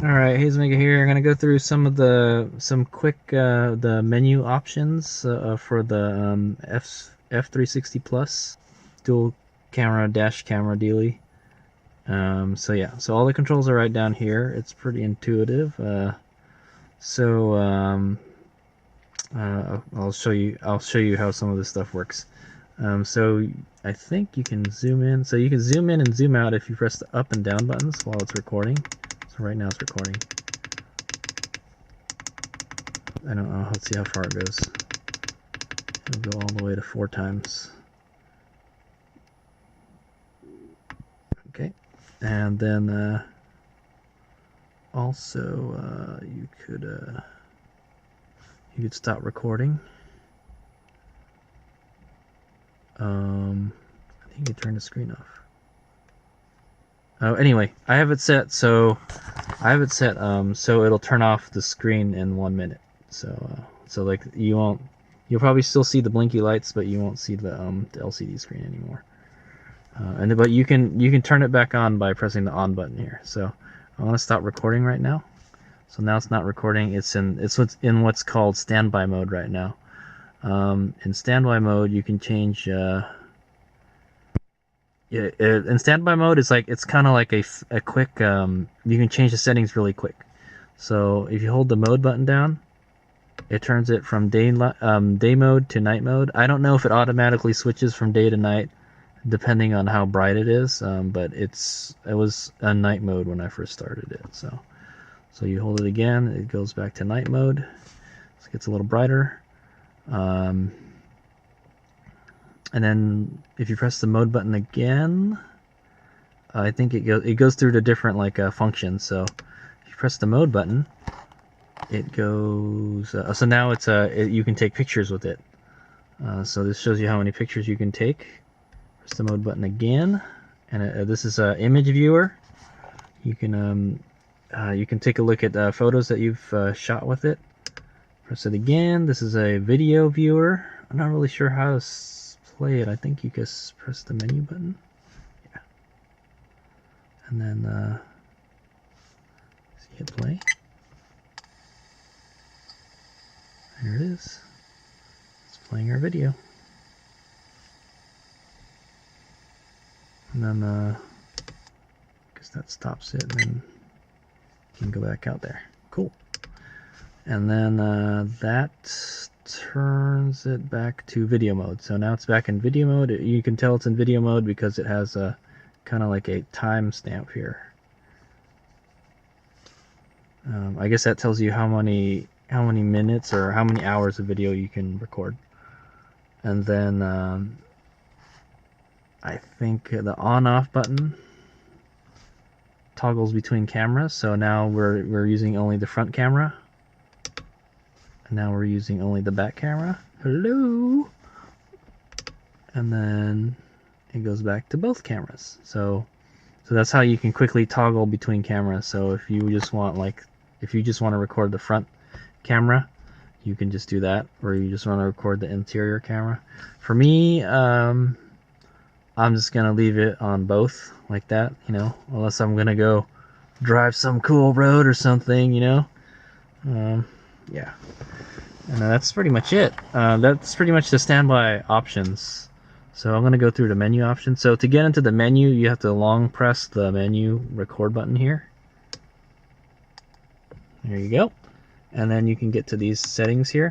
Alright, Hazelmaker here. I'm gonna go through some quick the menu options for the F360 Plus dual camera dash camera dealie. So yeah, so all the controls are right down here. It's pretty intuitive. I'll show you how some of this stuff works. So I think you can zoom in. So you can zoom in and zoom out if you press the up and down buttons while it's recording. So right now it's recording. I don't know. Let's see how far it goes. It'll go all the way to 4 times. Okay, and then also you could stop recording. I think you turn the screen off. Oh, anyway, I have it set so it'll turn off the screen in 1 minute. So like you'll probably still see the blinky lights, but you won't see the LCD screen anymore. But you can turn it back on by pressing the on button here. So I want to stop recording right now. So now it's not recording. It's in what's called standby mode right now. In standby mode, you can change. In standby mode, it's kind of like a quick. You can change the settings really quick. So if you hold the mode button down, it turns it from day mode to night mode. I don't know if it automatically switches from day to night, depending on how bright it is. But it was a night mode when I first started it. So you hold it again, it goes back to night mode. So it gets a little brighter. And then if you press the mode button again, I think it goes through to different functions. So if you press the mode button, it goes. So now you can take pictures with it. So this shows you how many pictures you can take. Press the mode button again, and this is an image viewer. You can take a look at photos that you've shot with it. Press it again. This is a video viewer. I'm not really sure how to play it. I think you just press the menu button. Yeah. And then hit play. There it is. It's playing our video. And then because that stops it, and then you can go back out there. Cool. And then that turns it back to video mode. So now it's back in video mode. You can tell it's in video mode because it has a kind of like a time stamp here. I guess that tells you how many minutes or how many hours of video you can record. And then I think the on-off button toggles between cameras. So now we're using only the front camera. And now we're using only the back camera. Hello. And then it goes back to both cameras. So that's how you can quickly toggle between cameras. So if you just want to record the front camera, you can just do that, or you just want to record the interior camera. For me, I'm just gonna leave it on both like that, unless I'm gonna go drive some cool road or something, yeah. And that's pretty much it. That's pretty much the standby options. So I'm going to go through the menu options. So to get into the menu, you have to long press the menu record button here. There you go. And then you can get to these settings here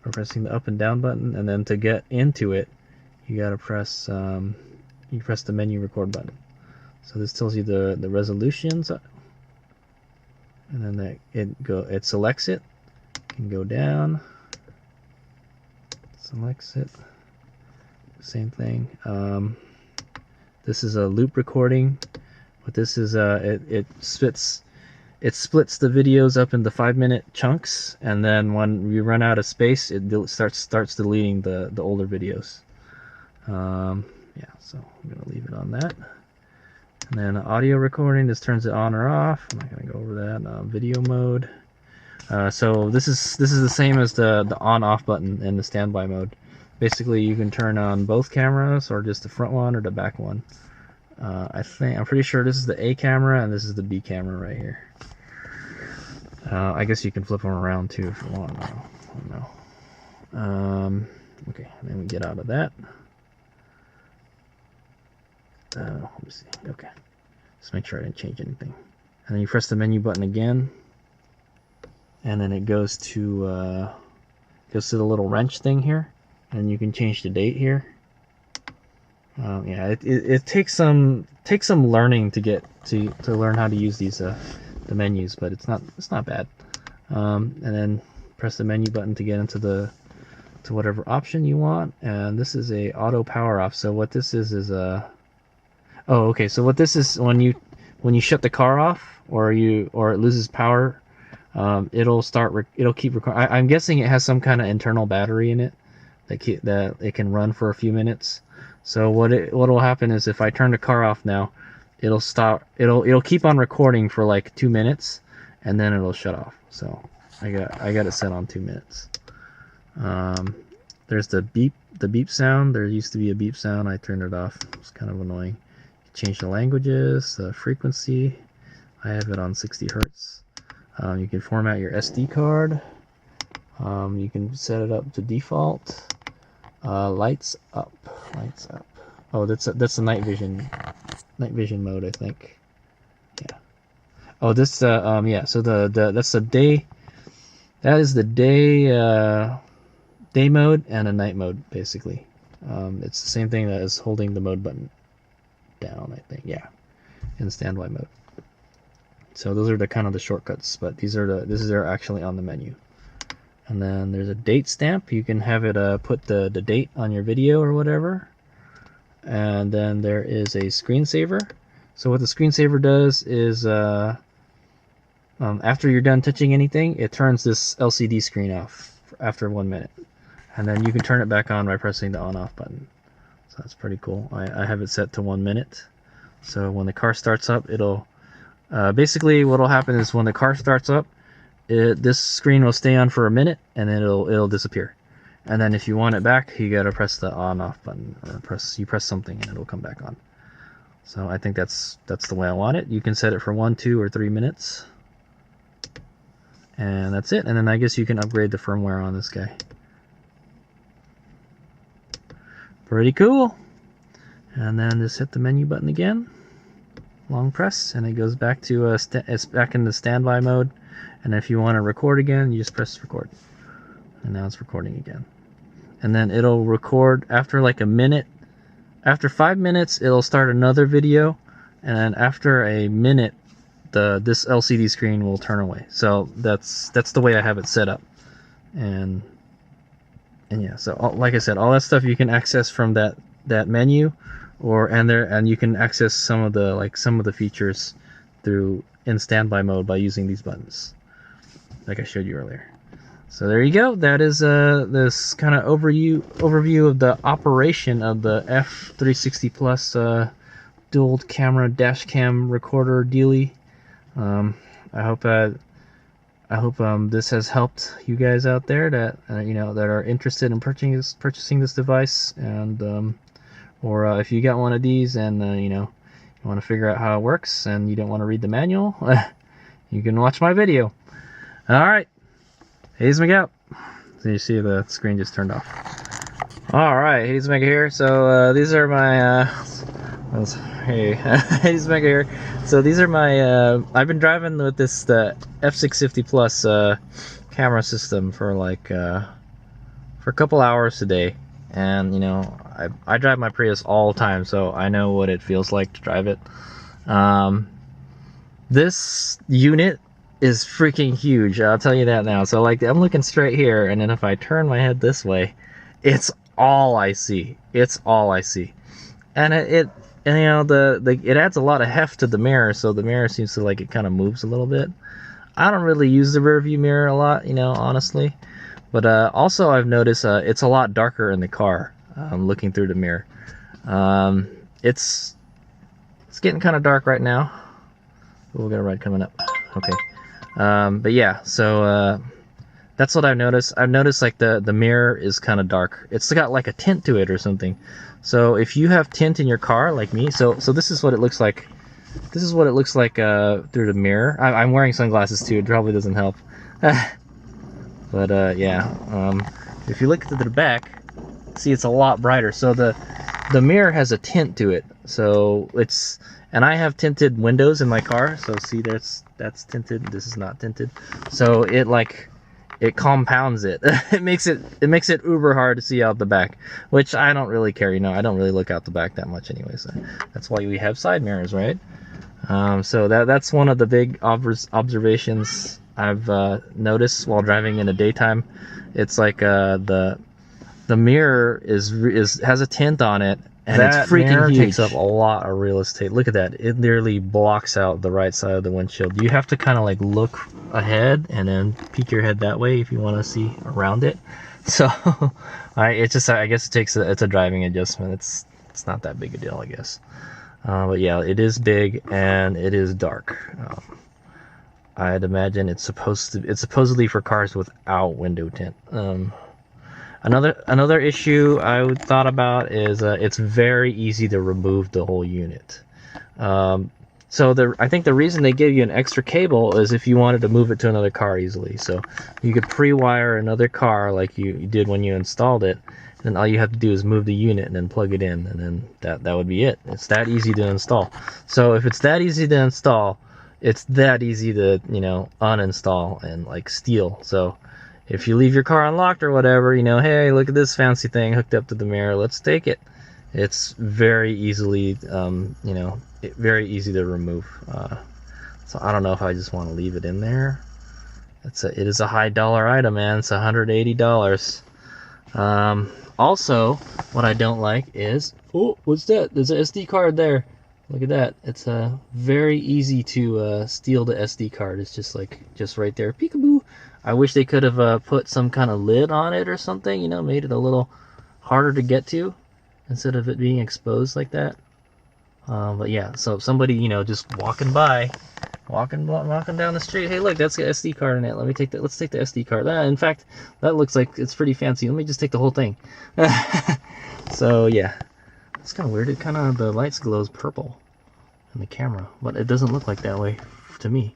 by pressing the up and down button. And then to get into it, you got to press the menu record button. So this tells you the resolutions. And then it selects it. Can go down, selects it, same thing. This is a loop recording. What this is, it splits the videos up into 5-minute chunks, and then when we run out of space, it starts deleting the older videos. Yeah, so I'm gonna leave it on that. And then audio recording, this turns it on or off. I'm not gonna go over that. Video mode. So this is the same as the on-off button in the standby mode. Basically, you can turn on both cameras, or just the front one or the back one. I'm pretty sure this is the A camera and this is the B camera right here. I guess you can flip them around too if you want. I don't know. Okay, then we get out of that. Let me see. Okay, just make sure I didn't change anything. And then you press the menu button again, and then it goes to the little wrench thing here, and you can change the date here. Yeah, it takes some learning to get to learn how to use these the menus, but it's not bad. And then press the menu button to get into whatever option you want. And this is a auto power off. So what this is oh, okay. So what this is, when you shut the car off or it loses power, it'll keep recording. I'm guessing it has some kind of internal battery in it that it can run for a few minutes. So what'll happen is if I turn the car off now, it'll stop. It'll keep on recording for like 2 minutes, and then it'll shut off. So I got it set on 2 minutes. There's the beep sound. There used to be a beep sound. I turned it off. It's kind of annoying. Change the languages, the frequency. I have it on 60 hertz. You can format your SD card. You can set it up to default. Lights up. Oh, that's the night vision mode, I think. Yeah. Oh, this yeah. So that's the day. That is the day mode and a night mode, basically. It's the same thing as holding the mode button down, I think. Yeah, in standby mode. So those are the kind of the shortcuts, but this is actually on the menu. And then there's a date stamp. You can have it put the date on your video or whatever. And then there is a screensaver. So what the screensaver does is after you're done touching anything, it turns this LCD screen off after 1 minute. And then you can turn it back on by pressing the on-off button. So that's pretty cool. I have it set to 1 minute. So when the car starts up, it'll basically what'll happen is when the car starts up, this screen will stay on for a minute, and then it'll disappear. And then if you want it back, you gotta press the on-off button, or press something, and it'll come back on. So I think that's the way I want it. You can set it for 1, 2, or 3 minutes, and that's it. And then I guess you can upgrade the firmware on this guy. Pretty cool. And then just hit the menu button again, long press, and it goes back to it's back in the standby mode. And if you want to record again, you just press record. And now it's recording again. And then it'll record after like a minute. After 5 minutes, it'll start another video. And then after a minute, this LCD screen will turn away. So that's the way I have it set up. And yeah, so like I said, all that stuff you can access from that menu, and you can access some of the features in standby mode by using these buttons, like I showed you earlier. So there you go. That is this kind of overview of the operation of the F360 Plus dual camera dash cam recorder dealie. I hope this has helped you guys out there that that are interested in purchasing this device, and or if you got one of these and you want to figure out how it works and you don't want to read the manual, you can watch my video. All right, Hayes Mega. So you see the screen just turned off. All right, Hayes Mega here. So these are my hey, Hayes Mega here. So these are my I've been driving with this the F650 Plus camera system for a couple hours today, and I drive my Prius all the time, so I know what it feels like to drive it. This unit is freaking huge, I'll tell you that now. So I'm looking straight here, and then if I turn my head this way, it's all I see. It's all I see. And it adds a lot of heft to the mirror, so the mirror seems to it kind of moves a little bit. I don't really use the rear view mirror a lot, honestly. But also I've noticed it's a lot darker in the car. Looking through the mirror. It's getting kind of dark right now. We'll get a ride coming up. Okay. But yeah, so That's what I've noticed. I've noticed like the mirror is kind of dark. It's got like a tint to it or something. So if you have tint in your car like me, so this is what it looks like. This is what it looks like through the mirror. I'm wearing sunglasses too. It probably doesn't help. But yeah, if you look at the back, see it's a lot brighter. So the mirror has a tint to it. So it's, and I have tinted windows in my car. So see, that's tinted. This is not tinted. So it compounds it. It makes it uber hard to see out the back, which I don't really care. You know, I don't really look out the back that much anyway. So that's why we have side mirrors, right? So that's one of the big observations I've noticed while driving in the daytime. It's like the mirror has a tint on it, and that it's freaking huge. Takes up a lot of real estate. Look at that. It literally blocks out the right side of the windshield. You have to kind of like look ahead and then peek your head that way if you want to see around it. So I guess it's a driving adjustment. It's not that big a deal, I guess. But yeah, it is big and it is dark. I'd imagine it's supposedly for cars without window tint. Another issue I thought about is it's very easy to remove the whole unit. So I think the reason they give you an extra cable is if you wanted to move it to another car easily. So you could pre-wire another car like you did when you installed it, and all you have to do is move the unit and then plug it in, and then that would be it. It's that easy to install. So if it's that easy to install, it's that easy to, you know, uninstall and like steal. So if you leave your car unlocked or whatever, you know, hey, look at this fancy thing hooked up to the mirror, let's take it. It's very easily, very easy to remove. So I don't know if I just want to leave it in there. It is a high dollar item, man. It's $180. Also, what I don't like is, oh, what's that? There's an SD card there. Look at that. It's very easy to steal the SD card. It's just right there. Peekaboo. I wish they could have put some kind of lid on it or something, you know, made it a little harder to get to instead of it being exposed like that. But yeah, so if somebody, you know, just walking down the street, hey, look, that's the SD card in it. Let's take the SD card. In fact, that looks like it's pretty fancy. Let me just take the whole thing. So yeah, it's kind of weird. The lights glows purple in the camera, but it doesn't look like that way to me.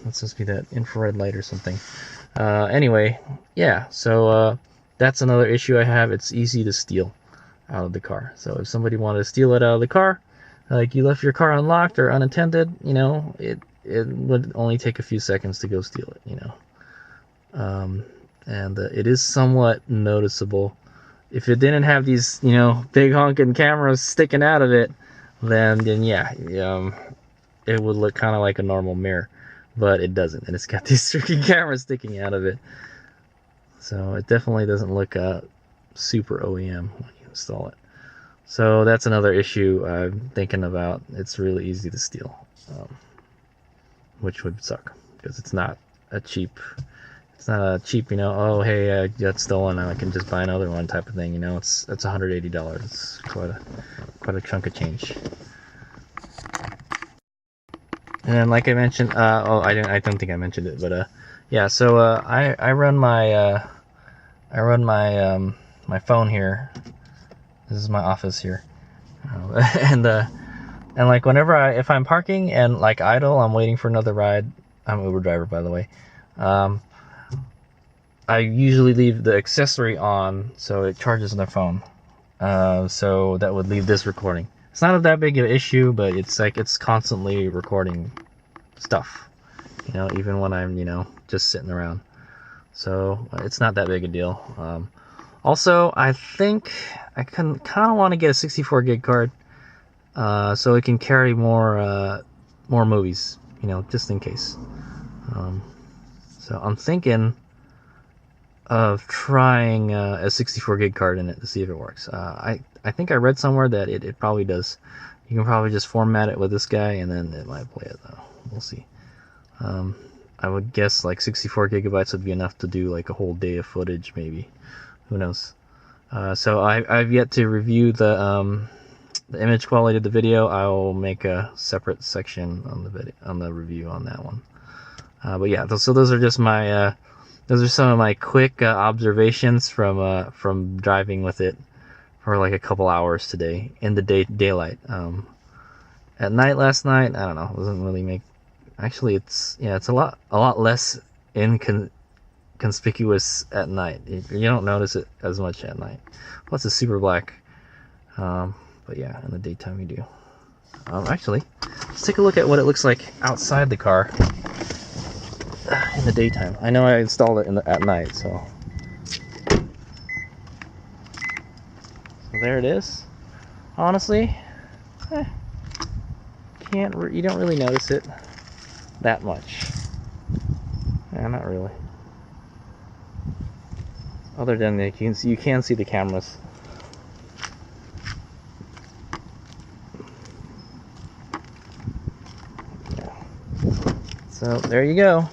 Let's just be that infrared light or something. Anyway, yeah, so that's another issue I have. It's easy to steal out of the car. So if somebody wanted to steal it out of the car, like you left your car unlocked or unattended, you know, it would only take a few seconds to go steal it, you know. And it is somewhat noticeable. If it didn't have these, you know, big honking cameras sticking out of it, then yeah, it would look kind of like a normal mirror. But it doesn't, and it's got these freaking cameras sticking out of it. So it definitely doesn't look super OEM when you install it. So that's another issue I'm thinking about. It's really easy to steal, which would suck because it's not a cheap, you know, oh hey, I got stolen, I can just buy another one type of thing. You know, it's $180. It's quite a chunk of change. And then, like I mentioned, I don't think I mentioned it, but yeah. So I run my my phone here. This is my office here, and like whenever if I'm parking and like idle, I'm waiting for another ride. I'm an Uber driver, by the way. I usually leave the accessory on so it charges their phone. So that would leave this recording. It's not that big of an issue, but it's like it's constantly recording stuff, you know, even when I'm, you know, just sitting around. So it's not that big a deal. Also, I think I kind of want to get a 64 gig card, so it can carry more movies, you know, just in case. So I'm thinking of trying a 64 gig card in it to see if it works. I think I read somewhere that it probably does. You can probably just format it with this guy and then it might play it though. We'll see. I would guess like 64 gigabytes would be enough to do like a whole day of footage maybe. Who knows? So I've yet to review the image quality of the video. I'll make a separate section on the video, on the review on that one. But yeah, so those are just my those are some of my quick observations from driving with it for like a couple hours today in the daylight. At night last night, I don't know, it doesn't really make. Actually, it's a lot less conspicuous at night. You don't notice it as much at night. Plus, it's super black. But yeah, in the daytime you do. Actually, let's take a look at what it looks like outside the car in the daytime. I know I installed it at night, so there it is. Honestly, you don't really notice it that much. Yeah, not really. Other than you can see the cameras. Yeah. So there you go.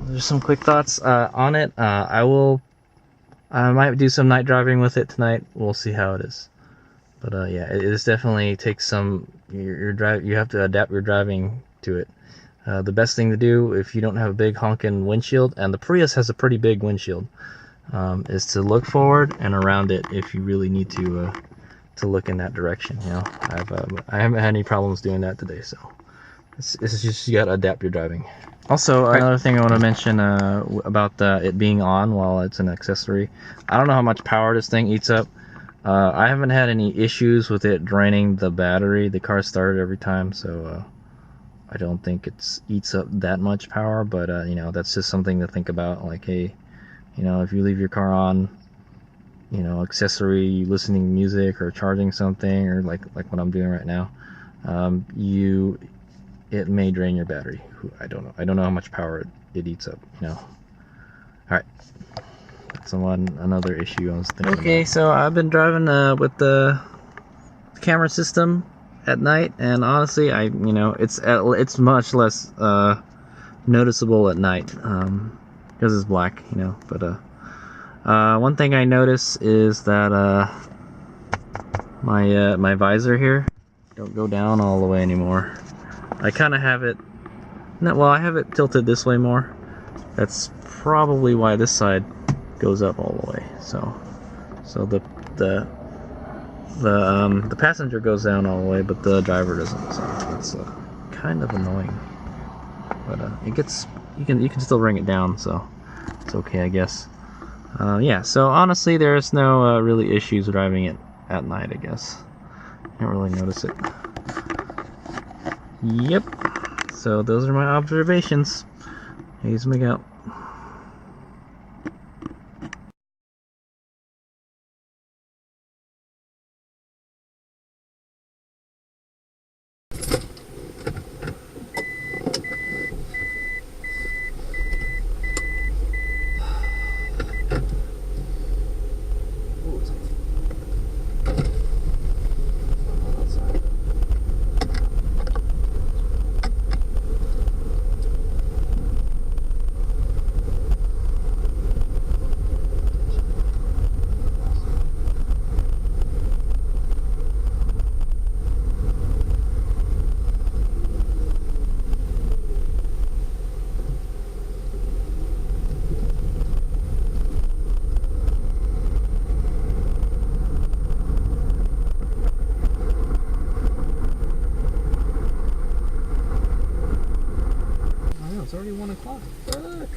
There's some quick thoughts on it. I might do some night driving with it tonight. We'll see how it is. But yeah, it is definitely takes some. You have to adapt your driving to it. The best thing to do if you don't have a big honking windshield, and the Prius has a pretty big windshield, is to look forward and around it if you really need to look in that direction. You know, I haven't had any problems doing that today, so it's just you gotta adapt your driving. Also, another thing I want to mention about it being on while it's an accessory. I don't know how much power this thing eats up. I haven't had any issues with it draining the battery. The car started every time, so I don't think it eats up that much power. But you know, that's just something to think about. Like, hey, you know, if you leave your car on, you know, accessory, listening to music or charging something, or like what I'm doing right now, it may drain your battery. I don't know how much power it eats up, you know. All right, that's another issue I was thinking about. So I've been driving with the camera system at night, and honestly, it's much less noticeable at night because it's black, you know. But one thing I notice is that my visor here don't go down all the way anymore. I kind of have it. Well, I have it tilted this way more. That's probably why this side goes up all the way. So the passenger goes down all the way, but the driver doesn't. So it's kind of annoying. But you can still bring it down, so it's okay, I guess. Yeah. So honestly, there's no really issues driving it at night, I guess. I don't really notice it. Yep. So those are my observations. Here's me out. It's already 1 o'clock. Fuck.